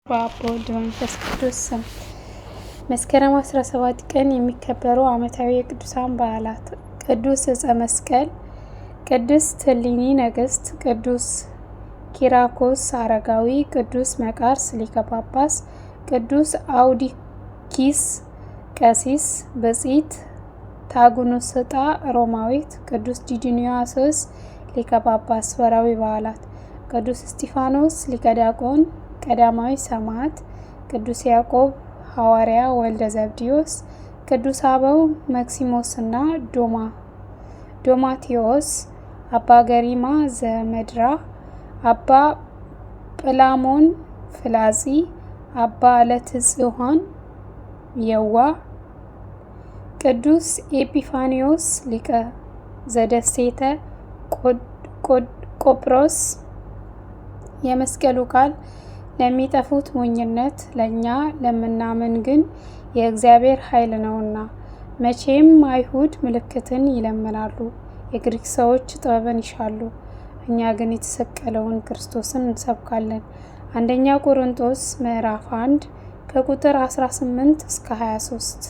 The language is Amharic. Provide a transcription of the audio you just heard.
በአብ በወልድ በመንፈስ ቅዱስ ስም መስከረም 17 ቀን የሚከበሩ ዓመታዊ የቅዱሳን በዓላት፦ ቅዱስ ዕፀ መስቀል፣ ቅድስት እሌኒ ንግሥት፣ ቅዱስ ኪራኮስ አረጋዊ፣ ቅዱስ መቃርስ ሊቀ ጳጳስ፣ ቅዱስ አውዶኪስ ቀሲስ፣ ብጽዕት ታጉንስጣ ሮማዊት፣ ቅዱስ ዲዮናስዮስ ሊቀ ጳጳስ። ወርኃዊ በዓላት፦ ቅዱስ እስጢፋኖስ ሊቀ ዲያቆን ቀዳማዊ ሰማዕት፣ ቅዱስ ያዕቆብ ሐዋርያ ወልደ ዘብዴዎስ፣ ቅዱስ አበው መክሲሞስና ዶማቴዎስ፣ አባ ገሪማ ዘመድራ፣ አባ ጵላሞን ፍላጺ፣ አባ ለትጽሖን የዋህ፣ ቅዱስ ኤጲፋንዮስ ሊቀ ዘደሴተ ቆጵሮስ። የመስቀሉ ቃል ለሚጠፉት ሞኝነት፣ ለእኛ ለምናምን ግን የእግዚአብሔር ኃይል ነውና። መቼም አይሁድ ምልክትን ይለምናሉ፣ የግሪክ ሰዎች ጥበብን ይሻሉ፣ እኛ ግን የተሰቀለውን ክርስቶስን እንሰብካለን። አንደኛ ቆሮንጦስ ምዕራፍ 1 ከቁጥር 18 እስከ 23